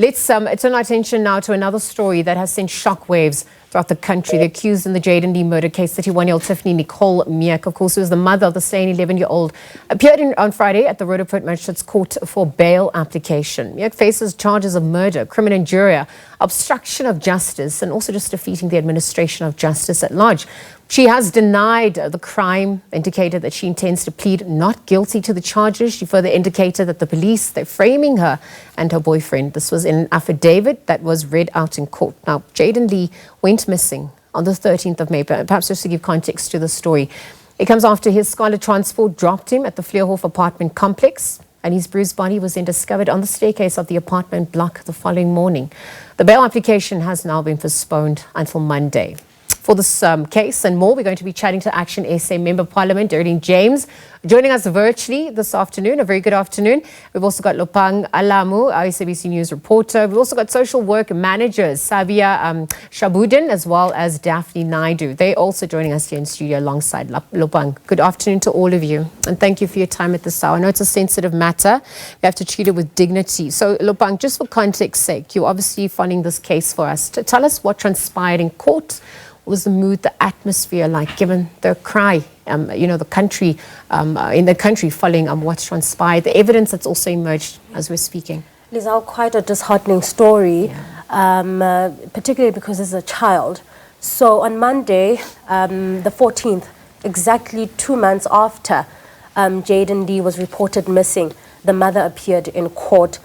Let's turn our attention now to another story that has sent shockwaves throughout the country. The accused in the Jayden-Lee murder case, 31-year-old Tiffany Nicole Meek, of course, who was the mother of the slain 11-year-old, appeared on Friday at the Roodepoort Magistrate Court for bail application. Meek faces charges of murder, crimen injuria, obstruction of justice, and also just defeating the administration of justice at large. She has denied the crime, indicated that she intends to plead not guilty to the charges. She further indicated that the police, they're framing her and her boyfriend. This was in an affidavit that was read out in court. Now, Jayden-Lee went missing on the 13th of May, perhaps just to give context to the story. It comes after his Scarlet Transport dropped him at the Fleurhof apartment complex, and his bruised body was then discovered on the staircase of the apartment block the following morning. The bail application has now been postponed until Monday. For this case and more, we're going to be chatting to Action SA Member of Parliament, Darleene James, joining us virtually this afternoon. A very good afternoon. We've also got Lopang, Alamu, our SABC News reporter. We've also got social work managers, Saabia, Shabudin, as well as Daphnee, Naidoo. They're also joining us here in studio alongside Lopang. Good afternoon to all of you, and thank you for your time at this hour. I know it's a sensitive matter. We have to treat it with dignity. So, Lopang, just for context's sake, you're obviously following this case for us. Tell us what transpired in court. Was the mood, the atmosphere like, given the cry, the country, in the country following what's transpired, the evidence that's also emerged as we're speaking? Lizelle, quite a disheartening story, particularly because it's a child. So on Monday, the 14th, exactly 2 months after Jayden-Lee was reported missing, the mother appeared in court.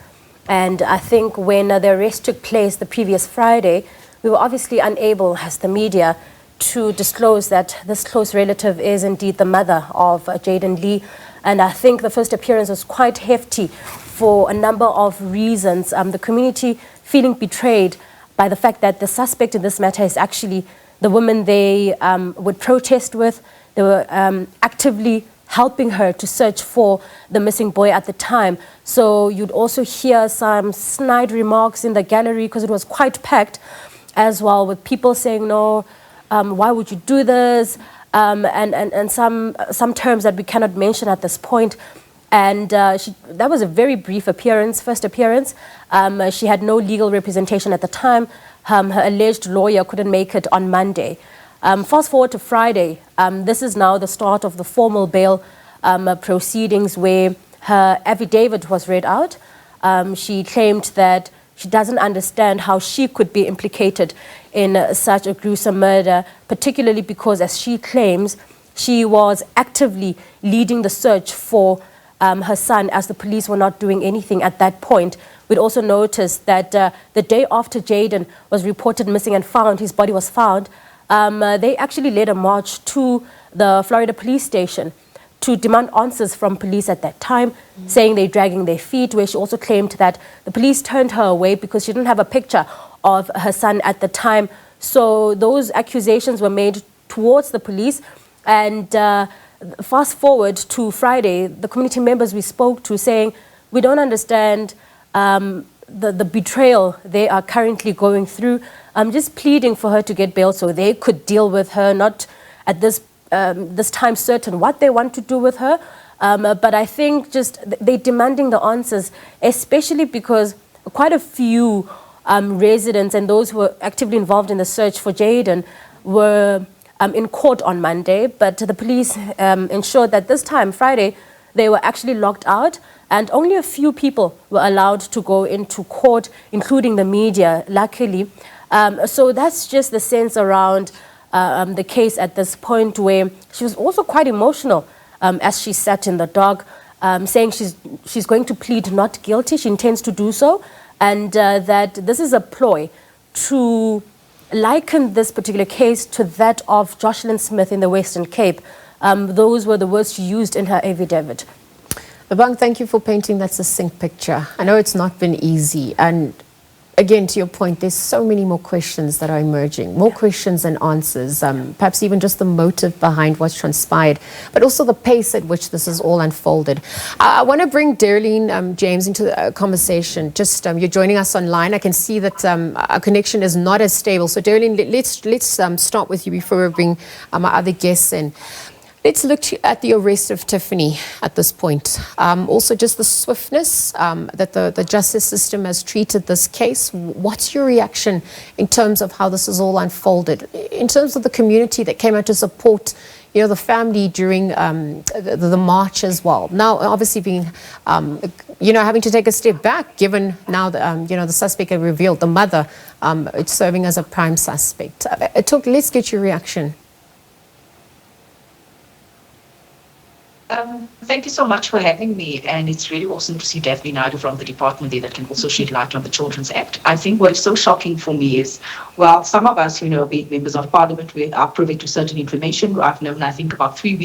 And I think when the arrest took place the previous Friday, we were obviously unable, as the media, to disclose that this close relative is indeed the mother of Jayden-Lee. And I think the first appearance was quite hefty for a number of reasons. The community feeling betrayed by the fact that the suspect in this matter is actually the woman they would protest with. They were actively helping her to search for the missing boy at the time. So you'd also hear some snide remarks in the gallery because it was quite packed as well, with people saying, no, why would you do this? And some terms that we cannot mention at this point. And that was a very brief appearance, first appearance. She had no legal representation at the time. Her alleged lawyer couldn't make it on Monday. Fast forward to Friday. This is now the start of the formal bail proceedings, where her affidavit was read out. She claimed that she doesn't understand how she could be implicated in such a gruesome murder, particularly because, as she claims, she was actively leading the search for her son, as the police were not doing anything at that point. We'd also noticed that the day after Jayden was reported missing and found, his body was found, they actually led a march to the Florida police station to demand answers from police at that time, saying they're dragging their feet, where she also claimed that the police turned her away because she didn't have a picture of her son at the time. So those accusations were made towards the police. And fast forward to Friday, the community members we spoke to saying, we don't understand the betrayal they are currently going through. I'm just pleading for her to get bail so they could deal with her, not at this time certain what they want to do with her. But I think just they're demanding the answers, especially because quite a few residents and those who were actively involved in the search for Jayden were in court on Monday. But the police ensured that this time, Friday, they were actually locked out, and only a few people were allowed to go into court, including the media, luckily. So that's just the sense around the case at this point, where she was also quite emotional as she sat in the dock, saying she's going to plead not guilty. She intends to do so, and that this is a ploy to liken this particular case to that of Jocelyn Smith in the Western Cape. Those were the words she used in her affidavit. Lopang, thank you for painting that succinct picture. I know it's not been easy, and again, to your point, there's so many more questions that are emerging, more questions than answers, perhaps even just the motive behind what's transpired, but also the pace at which this is all unfolded. I want to bring Darleene James into the conversation. Just you're joining us online. I can see that our connection is not as stable. So Darleene, let's start with you before we bring our other guests in. Let's look at the arrest of Tiffany at this point. Also, just the swiftness that the justice system has treated this case. What's your reaction in terms of how this has all unfolded? In terms of the community that came out to support, the family during the march as well. Now, obviously being, having to take a step back, given now that, the suspect had revealed the mother serving as a prime suspect. Let's get your reaction. Thank you so much for having me, and it's really awesome to see Daphnee Naidoo from the department there that can also shed light on the Children's Act. I think what is so shocking for me is, well, some of us, being members of parliament, we are privy to certain information. I've known, I think, about 3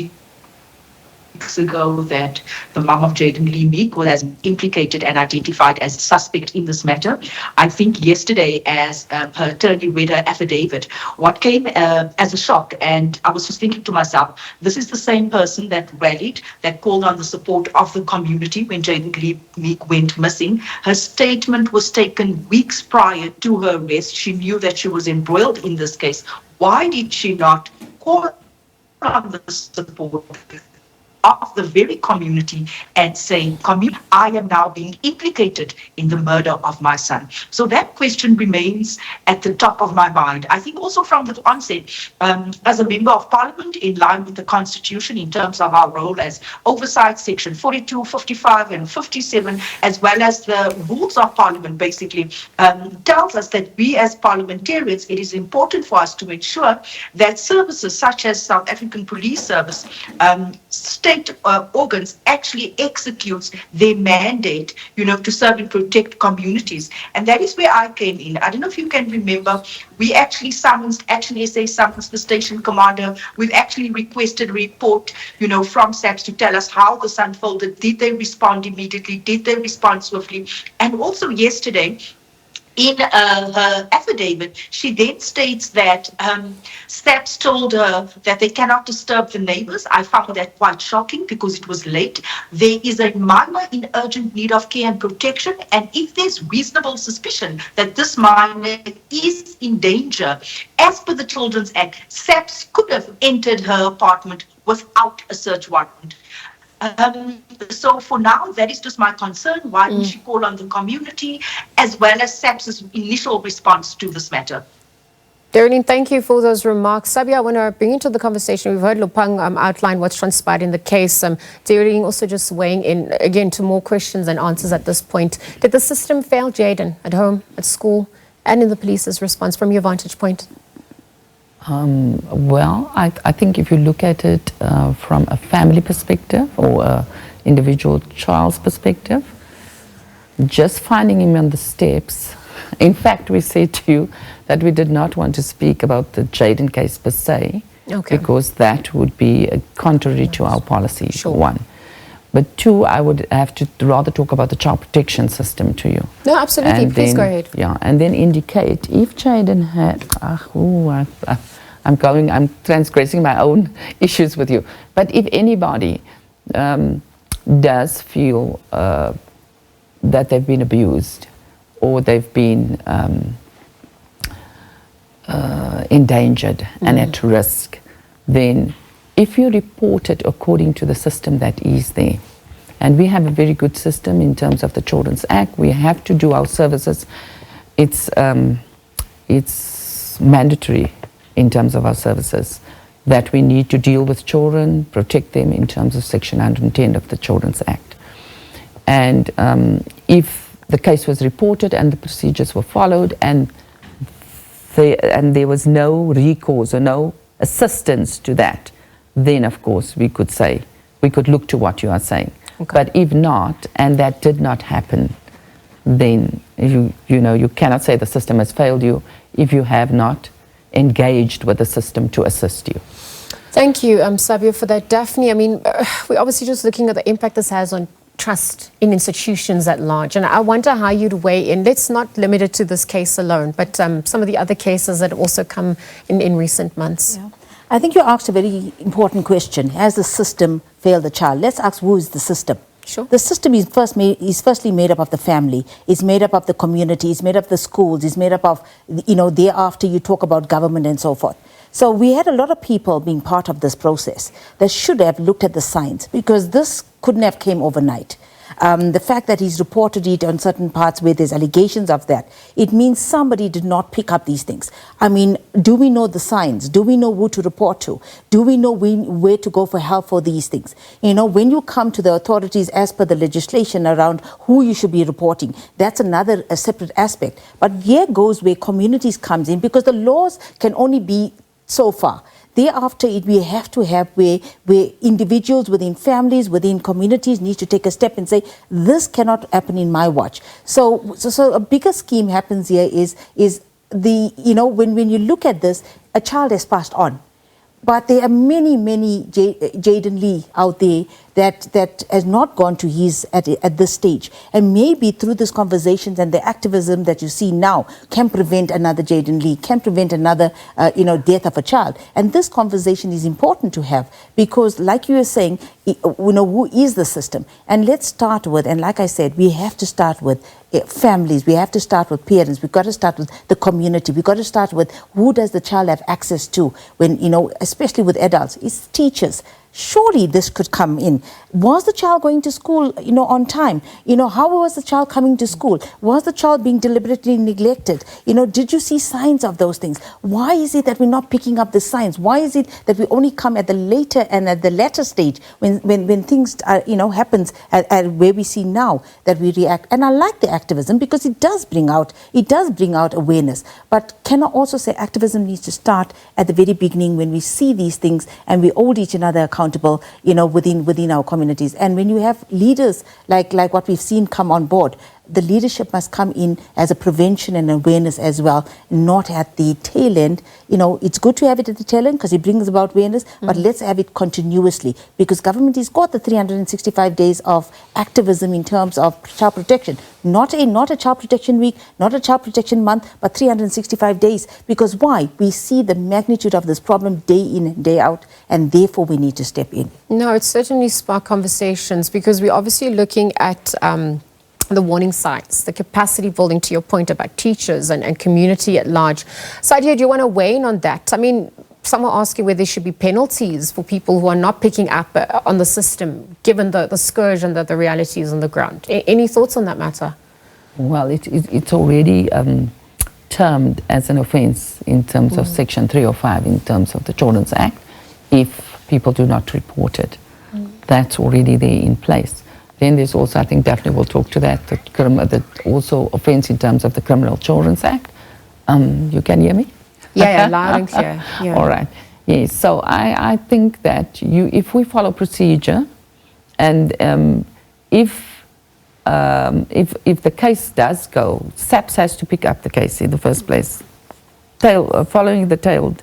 weeks ago that the mum of Jayden-Lee Meek was implicated and identified as a suspect in this matter. I think yesterday, as her attorney read her affidavit, what came as a shock, and I was just thinking to myself, this is the same person that rallied, that called on the support of the community when Jayden-Lee Meek went missing. Her statement was taken weeks prior to her arrest. She knew that she was embroiled in this case. Why did she not call on the support of the very community and saying, I am now being implicated in the murder of my son? So that question remains at the top of my mind. I think also from the onset, as a member of parliament, in line with the constitution in terms of our role as oversight, section 42, 55 and 57, as well as the rules of parliament basically tells us that we as parliamentarians, it is important for us to ensure that services such as South African Police Service, state organs actually executes their mandate, to serve and protect communities. And that is where I came in. I don't know if you can remember, we actually summoned, SA summoned the station commander. We've actually requested a report, from SABC to tell us how this unfolded. Did they respond immediately? Did they respond swiftly? And also yesterday, in her affidavit, she then states that SABC told her that they cannot disturb the neighbors. I found that quite shocking because it was late. There is a minor in urgent need of care and protection, and if there's reasonable suspicion that this minor is in danger, as per the Children's Act, SABC could have entered her apartment without a search warrant. So for now, that is just my concern. Why didn't she call on the community, as well as SABC's initial response to this matter? Darleene, thank you for those remarks. Saabia, I want to bring into the conversation. We've heard Lopang outline what's transpired in the case. Darleene also just weighing in, again, to more questions and answers at this point. Did the system fail Jayden at home, at school, and in the police's response from your vantage point? Well, I think if you look at it from a family perspective or an individual child's perspective, just finding him on the steps. In fact, we said to you that we did not want to speak about the Jayden case per se, because that would be contrary to our policy, one. But two, I would have to rather talk about the child protection system to you. No, absolutely. And please then, go ahead. Yeah, and then indicate if Jayden had, I'm transgressing my own issues with you. But if anybody does feel that they've been abused or they've been endangered and at risk, then if you report it according to the system that is there, and we have a very good system in terms of the Children's Act, we have to do our services. It's mandatory in terms of our services that we need to deal with children, protect them in terms of Section 110 of the Children's Act. And if the case was reported and the procedures were followed and there was no recourse or no assistance to that, then of course we could say, we could look to what you are saying. But if not, and that did not happen, then you cannot say the system has failed you if you have not engaged with the system to assist you. Thank you, Saabia, for that. Daphnee, I mean, we're obviously just looking at the impact this has on trust in institutions at large. And I wonder how you'd weigh in. Let's not limit it to this case alone, but some of the other cases that also come in recent months. Yeah. I think you asked a very important question. Has the system failed the child? Let's ask, who is the system? Sure. The system is firstly made up of the family. It's made up of the community. It's made up of the schools. It's made up of, thereafter you talk about government and so forth. So we had a lot of people being part of this process that should have looked at the signs, because this couldn't have came overnight. The fact that he's reported it on certain parts where there's allegations of that, it means somebody did not pick up these things. I mean, do we know the signs? Do we know who to report to? Do we know where to go for help for these things? You know, when you come to the authorities as per the legislation around who you should be reporting, that's a separate aspect. But here goes where communities comes in, because the laws can only be so far. Thereafter, we have to have where individuals within families, within communities need to take a step and say, this cannot happen in my watch. So a bigger scheme happens here is the, you know, when you look at this, a child has passed on. But there are many Jayden-Lee out there that has not gone to his at this stage. And maybe through these conversations and the activism that you see now can prevent another Jayden-Lee, can prevent another death of a child. And this conversation is important to have, because like you were saying, who is the system? And let's start with, and like I said, we have to start with families, we have to start with parents, we've got to start with the community, we've got to start with who does the child have access to when, especially with adults, it's teachers. Surely this could come in. Was the child going to school, on time? How was the child coming to school? Was the child being deliberately neglected? Did you see signs of those things? Why is it that we're not picking up the signs? Why is it that we only come at the later and at the latter stage when things are, happens at where we see now that we react? And I like the activism because it does bring out awareness. But can I also say activism needs to start at the very beginning when we see these things and we hold each another accountable, within our communities. And when you have leaders like what we've seen come on board, the leadership must come in as a prevention and awareness as well, not at the tail end. It's good to have it at the tail end because it brings about awareness, but let's have it continuously, because government has got the 365 days of activism in terms of child protection. Not a child protection week, not a child protection month, but 365 days. Because why? We see the magnitude of this problem day in and day out, and therefore we need to step in. No, it certainly sparked conversations, because we're obviously looking at the warning signs, the capacity building, to your point about teachers and community at large. Saabia, do you want to weigh in on that? I mean, some are asking whether there should be penalties for people who are not picking up on the system, given the scourge and the realities on the ground. Any thoughts on that matter? Well, it's already termed as an offence in terms of Section 305 in terms of the Children's Act, if people do not report it. That's already there in place. Then there's also, I think Daphnee will talk to that, that also offence in terms of the Criminal Children's Act. You can hear me? Yeah, loud and clear. Yeah. All right. Yes. So I think that if we follow procedure, and if the case does go, SAPS has to pick up the case in the first place, following the tail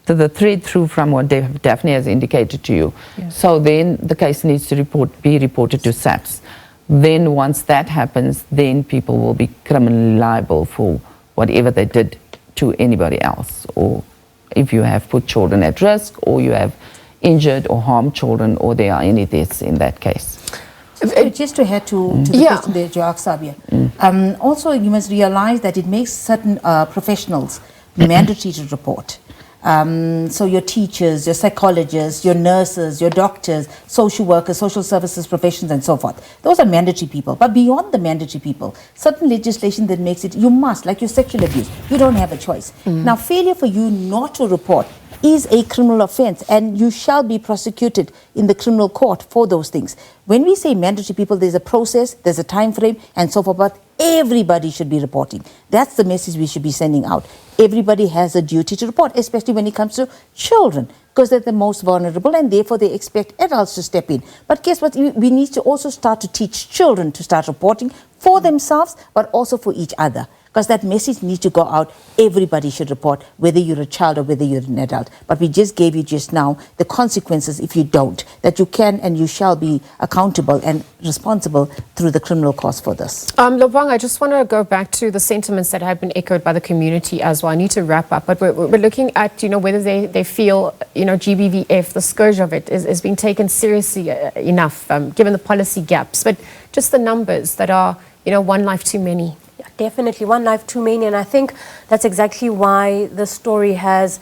to the thread through from what Daphnee has indicated to you. Yeah. So then the case needs to be reported to SAPS. Then once that happens, then people will be criminally liable for whatever they did to anybody else, or if you have put children at risk, or you have injured or harmed children, or there are any deaths in that case. Just to add to the question that you asked, Saabia. Also, you must realize that it makes certain professionals mandatory to report. So your teachers, your psychologists, your nurses, your doctors, social workers, social services professions, and so forth. Those are mandatory people. But beyond the mandatory people, certain legislation that makes it, you must, like your sexual abuse, you don't have a choice. Now, failure for you not to report is a criminal offence, and you shall be prosecuted in the criminal court for those things. When we say mandatory people, there's a process, there's a time frame, and so forth, but everybody should be reporting. That's the message we should be sending out. Everybody has a duty to report, especially when it comes to children, because they're the most vulnerable, and therefore they expect adults to step in. But guess what? We need to also start to teach children to start reporting for themselves, but also for each other. Because that message needs to go out. Everybody should report, whether you're a child or whether you're an adult. But we just gave you just now the consequences if you don't, that you can and you shall be accountable and responsible through the criminal course for this. Lopang, I just want to go back to the sentiments that have been echoed by the community as well. I need to wrap up, but we're looking at, whether they feel, GBVF, the scourge of it is being taken seriously enough, given the policy gaps, but just the numbers that are, one life too many. Definitely, one life too many, and I think that's exactly why the story has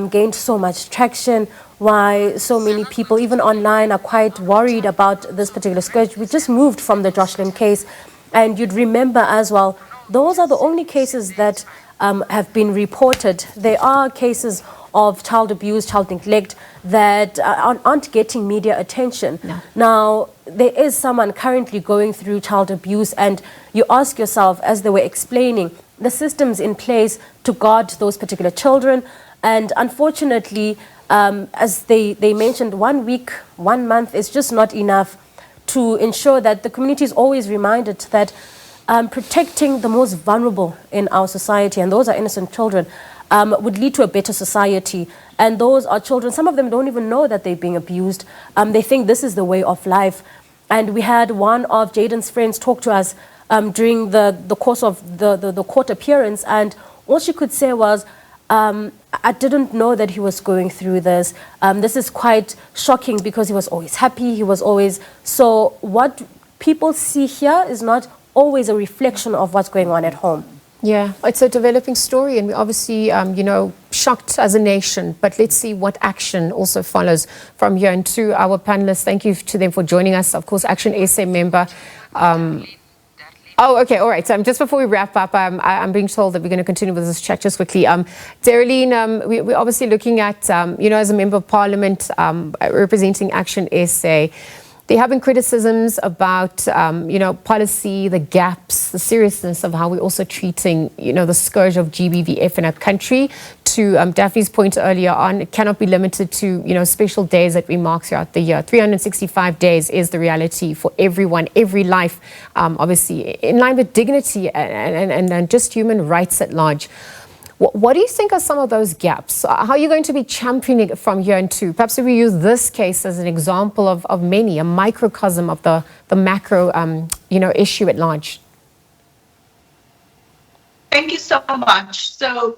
gained so much traction, why so many people, even online, are quite worried about this particular scourge. We just moved from the Jocelyn case, and you'd remember as well, those are the only cases that have been reported. There are cases of child abuse, child neglect that aren't getting media attention. No. Now, there is someone currently going through child abuse, and you ask yourself, as they were explaining, the systems in place to guard those particular children. And unfortunately, as they mentioned, 1 week, 1 month is just not enough to ensure that the community is always reminded that protecting the most vulnerable in our society, and those are innocent children, would lead to a better society. And those are children, some of them don't even know that they're being abused. They think this is the way of life. And we had one of Jayden's friends talk to us during the course of the court appearance, and all she could say was, I didn't know that he was going through this. This is quite shocking because he was always happy, he was always... So what people see here is not always a reflection of what's going on at home. Yeah, it's a developing story, and we're obviously, shocked as a nation. But let's see what action also follows from here. And to our panelists, thank you to them for joining us. Of course, Action SA member. Oh, okay, all right. Just before we wrap up, I'm being told that we're going to continue with this chat just quickly. Darleene, we're obviously looking at, as a member of Parliament representing Action SA. There have been criticisms about, policy, the gaps, the seriousness of how we're also treating, the scourge of GBVF in our country. To Daphne's point earlier on, it cannot be limited to, special days that we mark throughout the year. 365 days is the reality for everyone, every life, obviously, in line with dignity and just human rights at large. What do you think are some of those gaps? How are you going to be championing it from here into? Perhaps if we use this case as an example of many, a microcosm of the macro, issue at large. Thank you so much. So,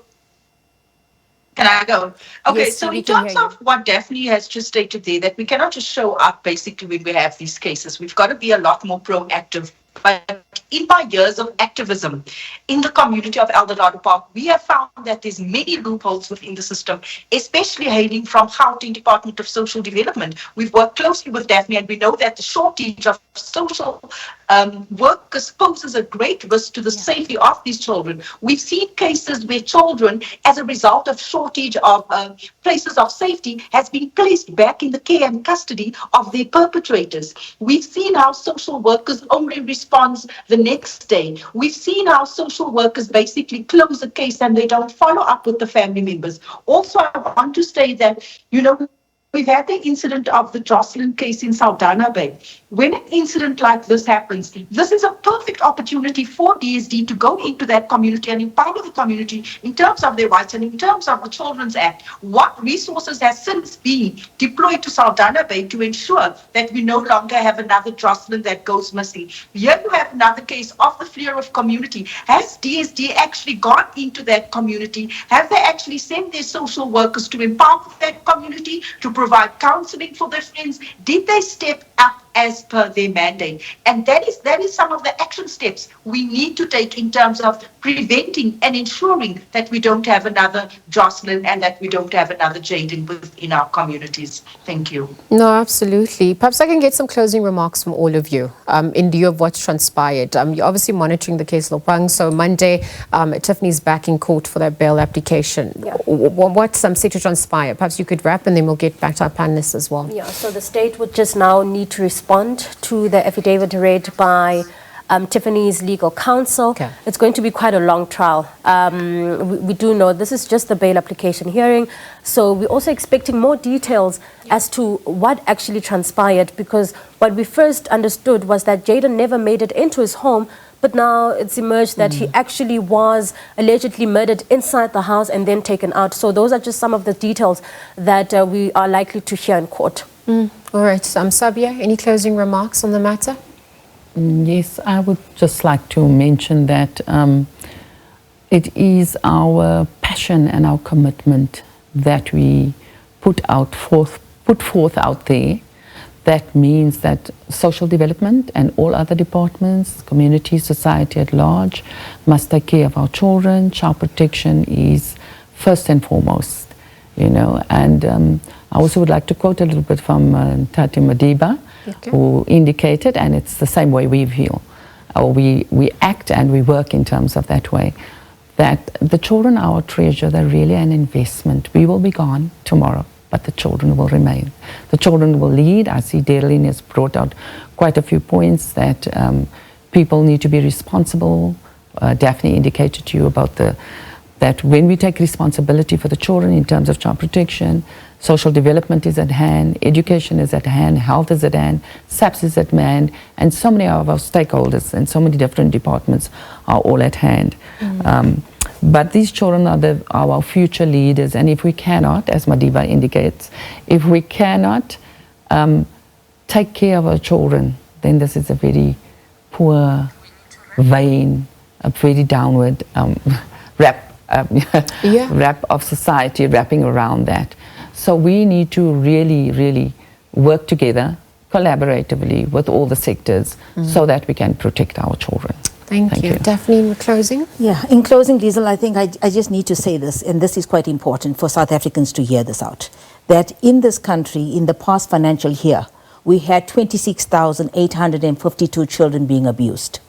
can I go? Okay, Yes, so we in can terms hear you. of what Daphnee has just stated there, that we cannot just show up basically when we have these cases. We've got to be a lot more proactive. But in my years of activism in the community of Eldorado Park, we have found that there's many loopholes within the system, especially hailing from Gauteng Department of Social Development. We've worked closely with Daphnee, and we know that the shortage of social workers poses a great risk to the safety of these children. We've seen cases where children, as a result of shortage of places of safety, has been placed back in the care and custody of their perpetrators. We've seen how social workers only respond the next day. We've seen how social workers basically close a case and they don't follow up with the family members. Also, I want to say that, we've had the incident of the Jocelyn case in Saldanha Bay. When an incident like this happens, this is a perfect opportunity for DSD to go into that community and empower the community in terms of their rights and in terms of the Children's Act. What resources has since been deployed to Saldanha Bay to ensure that we no longer have another Jocelyn that goes missing? Here you have another case of the Fleurhof community. Has DSD actually gone into that community? Have they actually sent their social workers to empower that community, to provide counseling for their friends? Did they step up as per their mandate? And that is some of the action steps we need to take in terms of preventing and ensuring that we don't have another Jocelyn and that we don't have another Jayden within our communities. Thank you. No, absolutely. Perhaps I can get some closing remarks from all of you in view of what's transpired. You're obviously monitoring the case, Lopang. So Monday, Tiffany's back in court for that bail application. Yeah. What's set to transpire? Perhaps you could wrap and then we'll get back to our panelists as well. Yeah, so the state would just now need to respond to the affidavit read by Tiffany's legal counsel. Okay. It's going to be quite a long trial. We do know this is just the bail application hearing, so we're also expecting more details as to what actually transpired, because what we first understood was that Jayden never made it into his home, but now it's emerged that he actually was allegedly murdered inside the house and then taken out. So those are just some of the details that we are likely to hear in court. All right. Saabia, any closing remarks on the matter? Yes, I would just like to mention that it is our passion and our commitment that we put forth out there. That means that social development and all other departments, community, society at large, must take care of our children. Child protection is first and foremost. you know. And I also would like to quote a little bit from Tati Madiba, who indicated, and it's the same way we feel, or we act and we work in terms of that way, that the children are our treasure. They're really an investment. We will be gone tomorrow, but the children will remain. The children will lead. I see Darleene has brought out quite a few points that people need to be responsible. Daphnee indicated to you about that when we take responsibility for the children in terms of child protection, social development is at hand, education is at hand, health is at hand, SABC is at hand, and so many of our stakeholders and so many different departments are all at hand. But these children are our future leaders, and if we cannot, as Madiba indicates, if we cannot take care of our children, then this is a very poor, vain, a very downward wrap of society wrapping around that. So we need to really, really work together collaboratively with all the sectors so that we can protect our children. Thank you. Daphnee, in closing? Yeah, in closing, Liesl, I think I just need to say this, and this is quite important for South Africans to hear this out, that in this country, in the past financial year, we had 26,852 children being abused,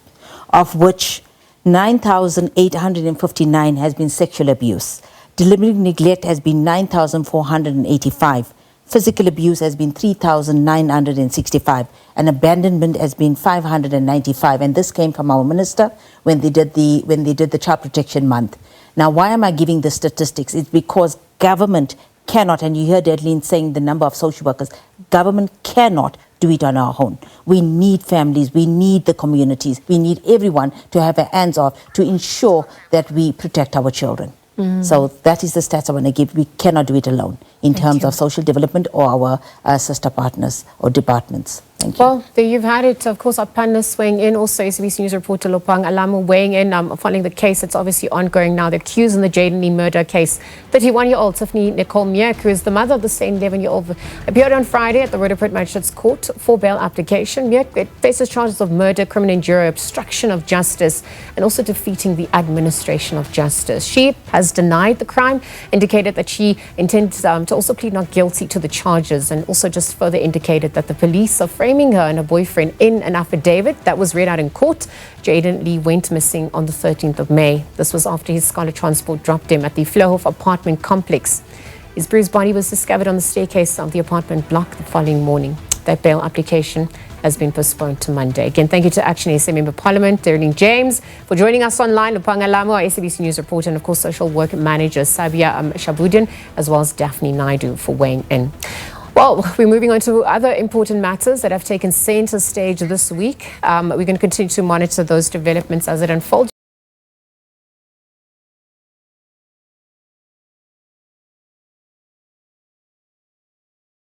of which 9,859 has been sexual abuse. Deliberate neglect has been 9,485. Physical abuse has been 3,965, and abandonment has been 595. And this came from our minister when they did the Child Protection Month. Now, why am I giving the statistics? It's because government cannot, and you hear Darleene saying the number of social workers, government cannot do it on our own. We need families, we need the communities, we need everyone to have their hands off to ensure that we protect our children. So that is the stats I want to give. We cannot do it alone in terms of social development or our sister partners or departments. Thank you. Well, there you've had it. Of course, our panelists weighing in. Also, SABC News reporter Lopang, Alamu weighing in, following the case that's obviously ongoing now. The accused in the Jayden-Lee murder case, 31-year-old Tiffany Nicole Meek, who is the mother of the same 11-year-old, appeared on Friday at the Roodepoort Magistrate Court for bail application. Meek faces charges of murder, criminal injuria, obstruction of justice, and also defeating the administration of justice. She has denied the crime, indicated that she intends to also plead not guilty to the charges, and also just further indicated that the police are framing her and her boyfriend in an affidavit that was read out in court. Jayden-Lee went missing on the 13th of May. This was after his Scarlet Transport dropped him at the Fleurhof apartment complex. His bruised body was discovered on the staircase of the apartment block the following morning. That bail application has been postponed to Monday. Again, thank you to Action SA Member Parliament, Darleene James, for joining us online, Lopang Alamu, our SABC News reporter, and of course, social work manager Saabia Shabudin, as well as Daphnee Naidoo for weighing in. Well, we're moving on to other important matters that have taken center stage this week. We're going to continue to monitor those developments as it unfolds.